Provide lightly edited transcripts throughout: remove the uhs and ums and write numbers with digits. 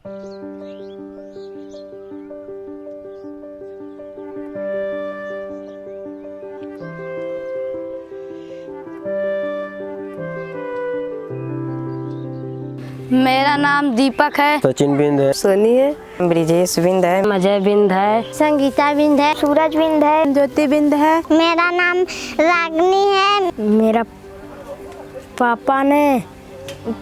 मेरा नाम दीपक है। सचिन बिंद है। सोनी है। ब्रिजेश बिंद है। अजय बिंद है। संगीता बिंद है। सूरज बिंद है। ज्योति बिंद है। मेरा नाम रागनी है। मेरा पापा ने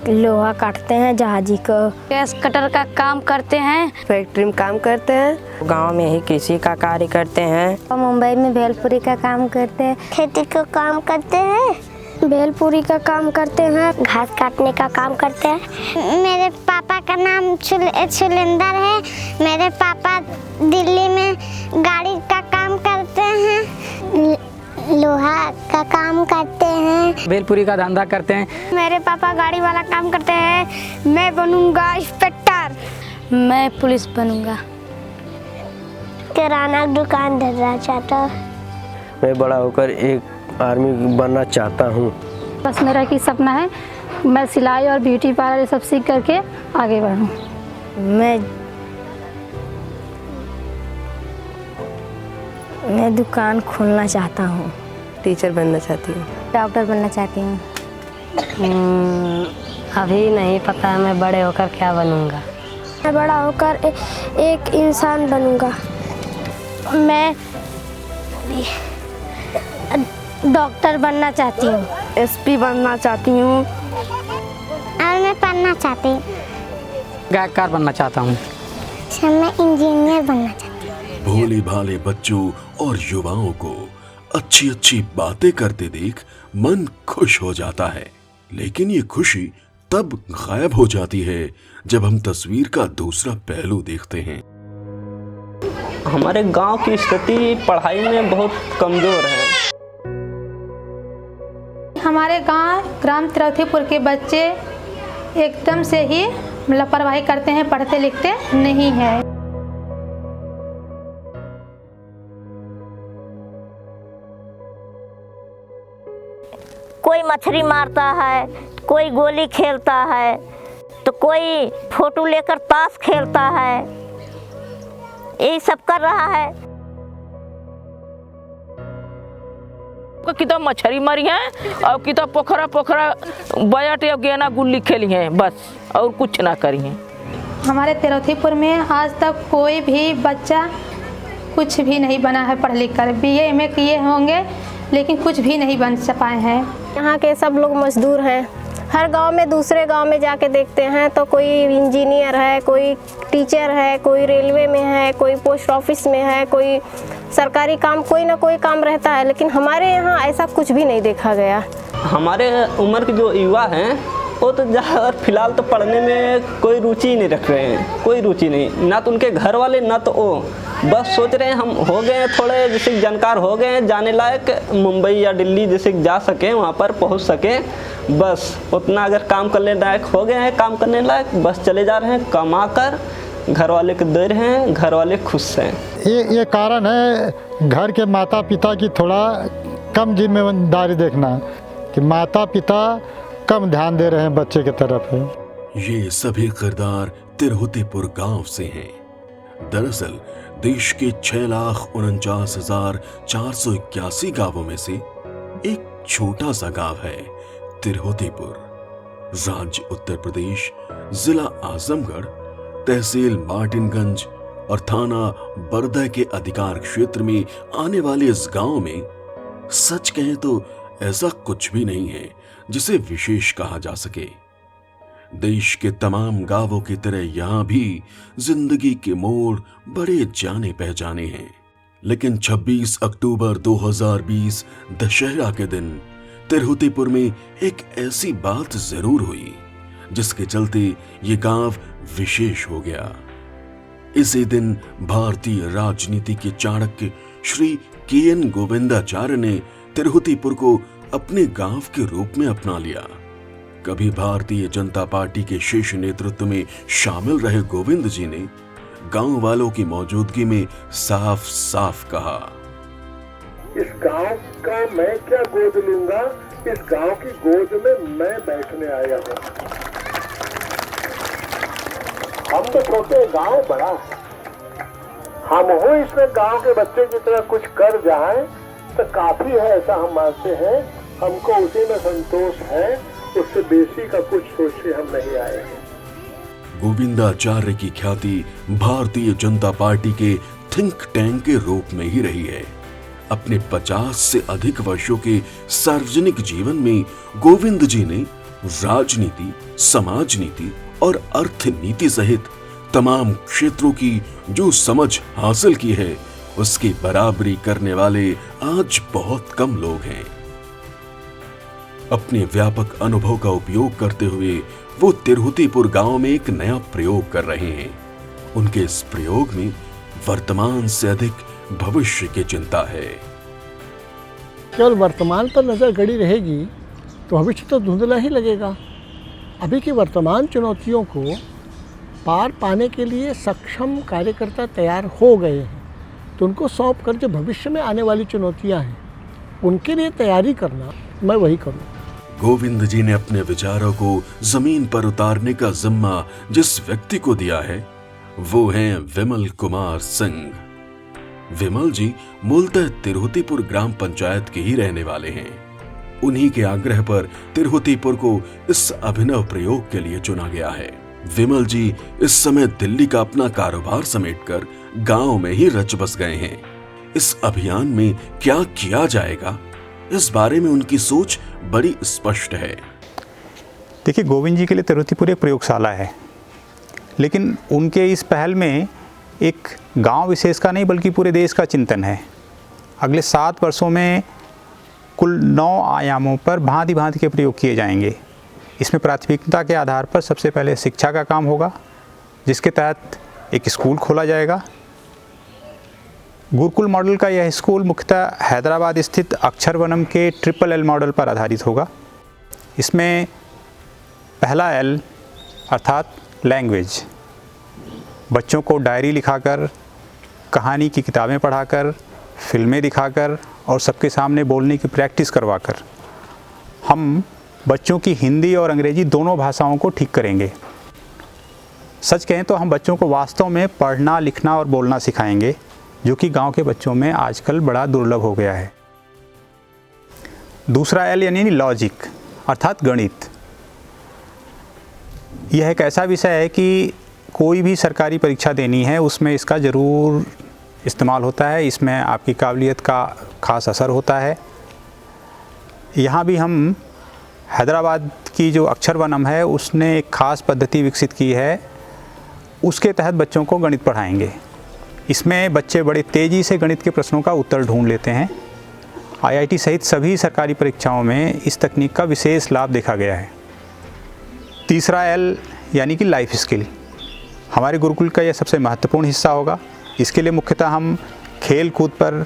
लोहा काटते हैं जहाजी को। गैस कटर का काम करते हैं। फैक्ट्री में काम करते हैं। गांव में ही कृषि का कार्य करते हैं। मुंबई में भेलपुरी का काम करते हैं। खेती का काम करते हैं। भेलपुरी का काम करते हैं। घास काटने का काम करते हैं। मेरे पापा का नाम सुलेंदर है। मेरे पापा दिल्ली में गाड़ी का काम करते हैं। लोहा का काम करते हैं। भेलपुरी का धंधा करते हैं। मेरे पापा गाड़ी वाला काम करते हैं। मैं बनूंगा इंस्पेक्टर। मैं पुलिस बनूंगा। किराना दुकान धरना चाहता। मैं बड़ा होकर एक आर्मी बनना चाहता हूँ। बस मेरा एक ही सपना है, मैं सिलाई और ब्यूटी पार्लर सब सीख करके आगे बढ़ूँ। मैं दुकान खोलना चाहता हूँ। टीचर बनना चाहती हूँ। डॉक्टर बनना चाहती हूँ। अभी नहीं पता मैं बड़े होकर क्या बनूँगा। मैं बड़ा होकर एक इंसान बनूंगा। मैं डॉक्टर बनना चाहती हूँ। एसपी बनना चाहती हूँ। और मैं पढ़ना चाहती हूँ। गायककार बनना चाहता हूँ। मैं इंजीनियर बनना चाहती हूँ। भोले भाले बच्चों और युवाओं को अच्छी अच्छी बातें करते देख मन खुश हो जाता है, लेकिन ये खुशी तब गायब हो जाती है जब हम तस्वीर का दूसरा पहलू देखते हैं। हमारे गांव की स्थिति पढ़ाई में बहुत कमजोर है। हमारे गांव ग्राम तिरौथीपुर के बच्चे एकदम से ही लापरवाही करते हैं, पढ़ते लिखते नहीं हैं। कोई मछली मारता है, कोई गोली खेलता है, तो कोई फोटो लेकर ताश खेलता है, यही सब कर रहा है। कितना मछली मरी है और कितना पोखरा बजट या गेना गुल्ली खेली है, बस और कुछ ना करी है। हमारे तिरौथीपुर में आज तक कोई भी बच्चा कुछ भी नहीं बना है पढ़ लिख कर। BA MA किए होंगे लेकिन कुछ भी नहीं बन पाए हैं। यहाँ के सब लोग मजदूर हैं। हर गांव में दूसरे गांव में जाके देखते हैं तो कोई इंजीनियर है, कोई टीचर है, कोई रेलवे में है, कोई पोस्ट ऑफिस में है, कोई सरकारी काम, कोई ना कोई काम रहता है, लेकिन हमारे यहाँ ऐसा कुछ भी नहीं देखा गया। हमारे उम्र के जो युवा हैं वो तो ज़्यादा फिलहाल तो पढ़ने में कोई रुचि नहीं रख रहे हैं, कोई रुचि नहीं, ना तो उनके घर वाले ना तो वो बस सोच रहे हैं हम हो गए हैं थोड़े जैसे जानकार हो गए हैं, जाने लायक मुंबई या दिल्ली जैसे जा सकें, वहाँ पर पहुँच सकें, बस उतना अगर काम करने लायक हो गए हैं, काम करने लायक बस चले जा रहे हैं, कमा कर घर वाले को दे रहे हैं, घर वाले खुश हैं। ये कारण है घर के माता पिता की थोड़ा कम जिम्मेदारी देखना, कि माता पिता कम ध्यान दे रहे हैं बच्चे की तरफ है। ये सभी किरदार तिरहुतीपुर गांव से हैं। दरअसल देश के 6,49,481 गांवों में से एक छोटा सा गांव है तिरहुतीपुर। राज्य उत्तर प्रदेश, जिला आजमगढ़, तहसील मार्टिनगंज और थाना बरदह के अधिकार क्षेत्र में आने वाले इस गांव में सच कहें तो ऐसा कुछ भी नहीं है जिसे विशेष कहा जा सके। देश के तमाम गांवों की तरह यहां भी जिंदगी के मोड़ बड़े जाने पहचाने हैं, लेकिन 26 अक्टूबर 2020 दशहरा के दिन तिरहुतीपुर में एक ऐसी बात जरूर हुई जिसके चलते ये गांव विशेष हो गया। इसी दिन भारतीय राजनीति के चाणक्य श्री KN गोविंदाचार्य ने तिरहुतीपुर को अपने गांव के रूप में अपना लिया। कभी भारतीय जनता पार्टी के शीर्ष नेतृत्व में शामिल रहे गोविंद जी ने गांव वालों की मौजूदगी में साफ साफ कहा, इस गांव का मैं क्या गोद लूंगा, इस गांव की गोद में मैं बैठने आया हूं। हम तो छोटे, गांव बड़ा है। हम हो इसमें गांव के बच्चे की तरह कुछ कर जाएं तो काफी है, ऐसा हम मानते हैं। हमको उसी में संतोष है, उससे बेसी का कुछ सोचने हम नहीं आए हैं। गोविंदाचार्य की ख्याति भारतीय जनता पार्टी के थिंक टैंक के रूप में ही रही है। अपने 50 से अधिक वर्षों के सार्वजनिक जीवन में गोविंद जी ने राजनीति, समाज नीति और अर्थनीति सहित तमाम क्षेत्रों की जो समझ हासिल की है, उसकी बराबरी करने वाले आज बहुत कम लोग हैं। अपने व्यापक अनुभव का उपयोग करते हुए वो तिरहुतीपुर गांव में एक नया प्रयोग कर रहे हैं। उनके इस प्रयोग में वर्तमान से अधिक भविष्य की चिंता है। केवल वर्तमान पर नजर गड़ी रहेगी तो भविष्य तो धुंधला ही लगेगा। अभी की वर्तमान चुनौतियों को पार पाने के लिए सक्षम कार्यकर्ता तैयार हो गए हैं, तो उनको सौंप कर जो भविष्य में आने वाली चुनौतियां हैं उनके लिए तैयारी करना, मैं वही करूँ। गोविंद जी ने अपने विचारों को जमीन पर उतारने का जिम्मा जिस व्यक्ति को दिया है वो हैं विमल कुमार सिंह। विमल जी मूलतः तिरहुतीपुर ग्राम पंचायत के ही रहने वाले हैं। उन्हीं के आग्रह पर तिरहुतीपुर को इस अभिनव प्रयोग के लिए चुना गया है। विमल जी इस समय दिल्ली का अपना कारोबार समेटकर गांव में ही रच बस गए हैं। इस अभियान में क्या किया जाएगा, इस बारे में उनकी सोच बड़ी स्पष्ट है। देखिए, गोविंद जी के लिए तिरहुतीपुर एक प्रयोगशाला है, लेकिन उनके इस पहल में एक गांव विशेष का नहीं बल्कि पूरे देश का चिंतन है। अगले 7 वर्षों में कुल 9 आयामों पर भांति भांति के प्रयोग किए जाएंगे। इसमें प्राथमिकता के आधार पर सबसे पहले शिक्षा का काम होगा, जिसके तहत एक स्कूल खोला जाएगा। गुरुकुल मॉडल का यह स्कूल मुख्यतः हैदराबाद स्थित अक्षरवनम के LLL मॉडल पर आधारित होगा। इसमें पहला L अर्थात लैंग्वेज, बच्चों को डायरी लिखाकर, कहानी की किताबें पढ़ाकर, फिल्में दिखाकर और सबके सामने बोलने की प्रैक्टिस करवाकर हम बच्चों की हिंदी और अंग्रेजी दोनों भाषाओं को ठीक करेंगे। सच कहें तो हम बच्चों को वास्तव में पढ़ना, लिखना और बोलना सिखाएंगे, जो कि गांव के बच्चों में आजकल बड़ा दुर्लभ हो गया है। दूसरा L यानी लॉजिक अर्थात गणित। यह एक ऐसा विषय है कि कोई भी सरकारी परीक्षा देनी है उसमें इसका ज़रूर इस्तेमाल होता है। इसमें आपकी काबिलियत का ख़ास असर होता है। यहाँ भी हम हैदराबाद की जो अक्षरवनम है उसने एक ख़ास पद्धति विकसित की है, उसके तहत बच्चों को गणित पढ़ाएंगे। इसमें बच्चे बड़े तेज़ी से गणित के प्रश्नों का उत्तर ढूंढ लेते हैं। IIT सहित सभी सरकारी परीक्षाओं में इस तकनीक का विशेष लाभ देखा गया है। तीसरा L यानी कि लाइफ स्किल, हमारे गुरुकुल का यह सबसे महत्वपूर्ण हिस्सा होगा। इसके लिए मुख्यतः हम खेल कूद पर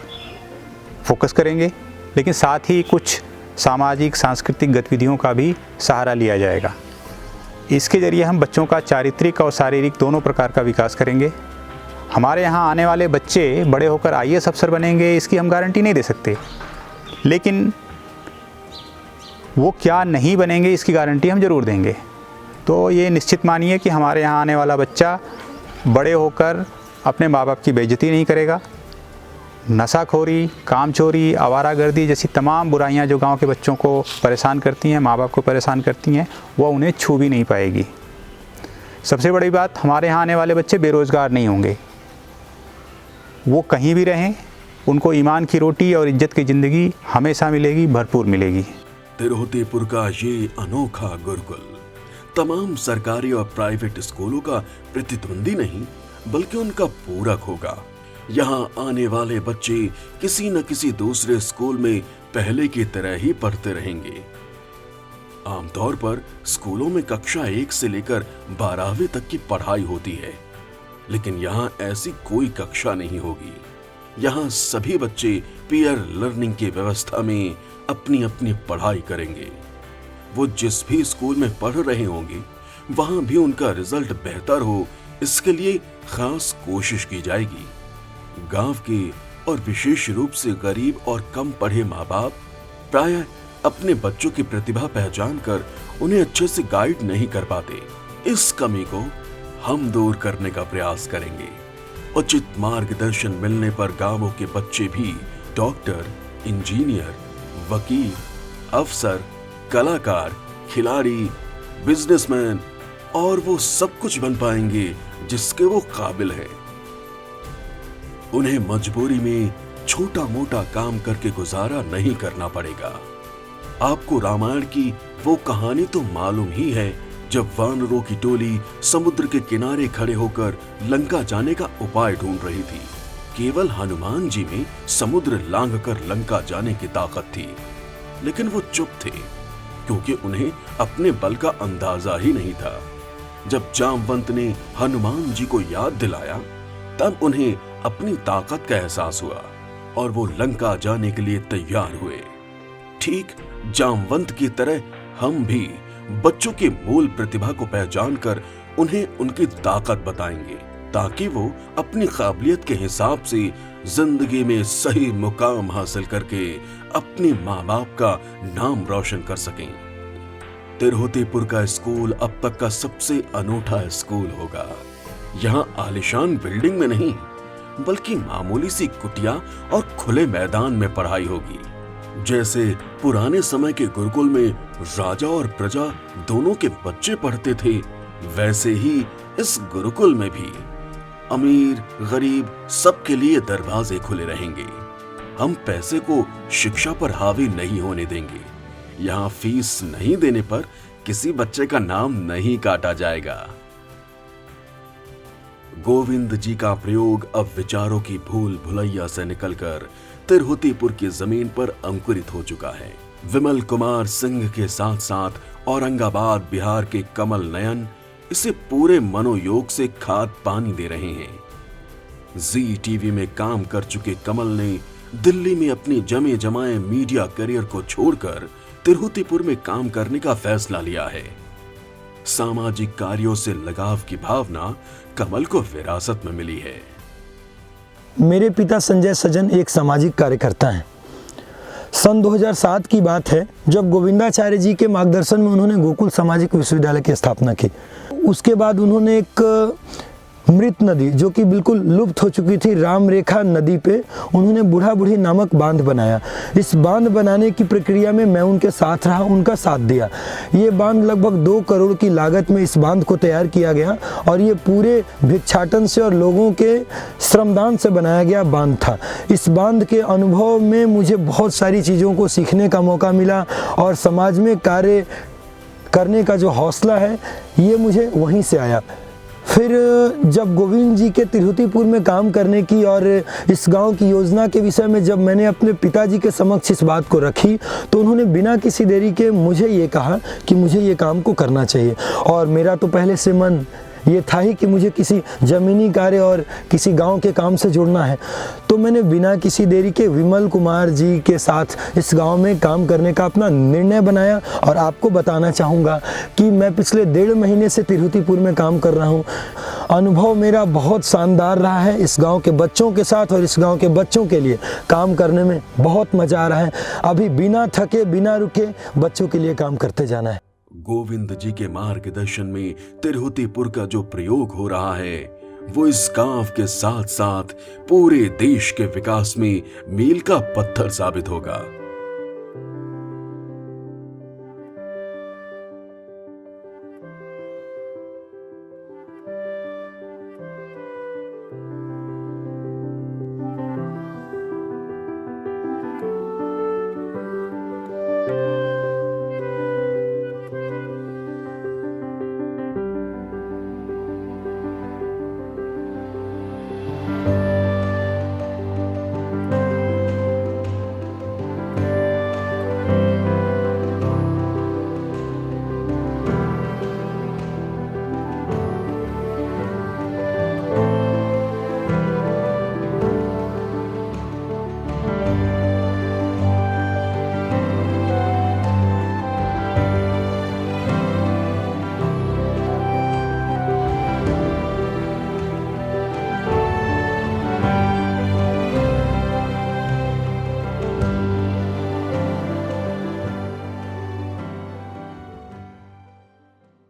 फोकस करेंगे, लेकिन साथ ही कुछ सामाजिक सांस्कृतिक गतिविधियों का भी सहारा लिया जाएगा। इसके ज़रिए हम बच्चों का चारित्रिक और शारीरिक दोनों प्रकार का विकास करेंगे। हमारे यहाँ आने वाले बच्चे बड़े होकर IAS अफसर बनेंगे, इसकी हम गारंटी नहीं दे सकते, लेकिन वो क्या नहीं बनेंगे इसकी गारंटी हम ज़रूर देंगे। तो ये निश्चित मानिए कि हमारे यहाँ आने वाला बच्चा बड़े होकर अपने माँ बाप की बेइज्जती नहीं करेगा। नशाखोरी, कामचोरी, आवारागर्दी जैसी तमाम बुराइयाँ जो गांव के बच्चों को परेशान करती हैं, माँ बाप को परेशान करती हैं, वह उन्हें छू भी नहीं पाएगी। सबसे बड़ी बात, हमारे यहाँ आने वाले बच्चे बेरोज़गार नहीं होंगे। वो कहीं भी रहें, उनको ईमान की रोटी और इज्जत की ज़िंदगी हमेशा मिलेगी, भरपूर मिलेगी। तिरहुतीपुर का ये अनोखा गुरुकुल तमाम सरकारी और प्राइवेट स्कूलों का प्रतिद्वंदी नहीं बल्कि उनका पूरक होगा। यहाँ आने वाले बच्चे किसी न किसी दूसरे स्कूल में पहले की तरह ही पढ़ते रहेंगे। आमतौर पर स्कूलों में कक्षा 1 से लेकर 12वीं तक की पढ़ाई होती है, लेकिन यहाँ ऐसी कोई कक्षा नहीं होगी। यहाँ सभी बच्चे पीयर लर्निंग की व्यवस्था में अपनी अपनी पढ़ाई करेंगे। वो जिस भी स्कूल में पढ़ रहे होंगे वहां भी उनका रिजल्ट बेहतर हो, इसके लिए खास कोशिश की जाएगी। गांव के और विशेष रूप से गरीब और कम पढ़े माँ बाप प्रायः अपने बच्चों की प्रतिभा पहचान कर उन्हें अच्छे से गाइड नहीं कर पाते। इस कमी को हम दूर करने का प्रयास करेंगे। उचित मार्गदर्शन मिलने पर गांवों के बच्चे भी डॉक्टर, इंजीनियर, वकील, अफसर, कलाकार, खिलाड़ी, बिजनेसमैन और वो सब कुछ बन पाएंगे जिसके वो काबिल हैं। उन्हें मजबूरी में छोटा मोटा काम करके गुजारा नहीं करना पड़ेगा। आपको रामायण की वो कहानी तो मालूम ही है, जब वानरों की टोली समुद्र के किनारे खड़े होकर लंका जाने का उपाय ढूंढ रही थी। केवल हनुमान जी में समुद्र लांघकर लंका जाने की ताकत थी, लेकिन वो चुप थे क्योंकि उन्हें अपने बल का अंदाजा ही नहीं था। जब जामवंत ने हनुमान जी को याद दिलाया, तब उन्हें अपनी ताकत का एहसास हुआ और वो लंका जाने के लिए तैयार हुए। ठीक जामवंत की तरह हम भी बच्चों की मूल प्रतिभा को पहचानकर उन्हें उनकी ताकत बताएंगे, ताकि वो अपनी काबिलियत के हिसाब से जिंदगी में सही मुकाम हासिल करके अपने माँ बाप का नाम रोशन कर सकें। तिरहुतीपुर का स्कूल अब तक का सबसे अनूठा स्कूल होगा। यहाँ आलीशान बिल्डिंग में नहीं, बल्कि मामूली सी कुटिया और खुले मैदान में पढ़ाई होगी। जैसे पुराने समय के गुरुकुल में राजा और प्रजा दोनों के बच्चे पढ़ते थे, वैसे ही इस गुरुकुल में भी अमीर गरीब सबके लिए दरवाजे खुले रहेंगे। हम पैसे को शिक्षा पर हावी नहीं होने देंगे। यहाँ फीस नहीं देने पर किसी बच्चे का नाम नहीं काटा जाएगा। गोविंद जी का प्रयोग अब विचारों की भूल भुलैया से निकलकर तिरहुतीपुर की जमीन पर अंकुरित हो चुका है। विमल कुमार सिंह के साथ साथ औरंगाबाद बिहार के कमल नयन इसे पूरे मनोयोग से खाद पानी दे रहे हैं। जी टीवी में काम कर चुके कमल ने दिल्ली में अपने जमे जमाए मीडिया करियर को छोड़कर तिरहुतीपुर में काम करने का फैसला लिया है। सामाजिक कार्यों से लगाव की भावना कमल को विरासत में मिली है। मेरे पिता संजय सजन एक सामाजिक कार्यकर्ता हैं। सन 2007 की बात है, जब गोविंदाचार्य जी के मार्गदर्शन में उन्होंने गोकुल सामाजिक विश्वविद्यालय की स्थापना की। उसके बाद उन्होंने एक मृत नदी, जो कि बिल्कुल लुप्त हो चुकी थी, राम रेखा नदी पे उन्होंने बूढ़ा बूढ़ी नामक बांध बनाया। इस बांध बनाने की प्रक्रिया में मैं उनके साथ रहा, उनका साथ दिया। ये बांध लगभग 2 करोड़ की लागत में इस बांध को तैयार किया गया और ये पूरे भिक्षाटन से और लोगों के श्रमदान से बनाया गया बांध था। इस बांध के अनुभव में मुझे बहुत सारी चीज़ों को सीखने का मौका मिला और समाज में कार्य करने का जो हौसला है ये मुझे वहीं से आया। फिर जब गोविंद जी के तिरहुतीपुर में काम करने की और इस गांव की योजना के विषय में जब मैंने अपने पिताजी के समक्ष इस बात को रखी, तो उन्होंने बिना किसी देरी के मुझे ये कहा कि मुझे ये काम को करना चाहिए। और मेरा तो पहले से मन ये था ही कि मुझे किसी ज़मीनी कार्य और किसी गांव के काम से जुड़ना है। तो मैंने बिना किसी देरी के विमल कुमार जी के साथ इस गांव में काम करने का अपना निर्णय बनाया। और आपको बताना चाहूँगा कि मैं पिछले 1.5 महीने से तिरहुतीपुर में काम कर रहा हूँ। अनुभव मेरा बहुत शानदार रहा है। इस गांव के बच्चों के साथ और इस गांव के बच्चों के लिए काम करने में बहुत मज़ा आ रहा है। अभी बिना थके बिना रुके बच्चों के लिए काम करते जाना है। गोविंद जी के मार्गदर्शन में तिरहुतीपुर का जो प्रयोग हो रहा है, वो इस गांव के साथ साथ पूरे देश के विकास में मील का पत्थर साबित होगा।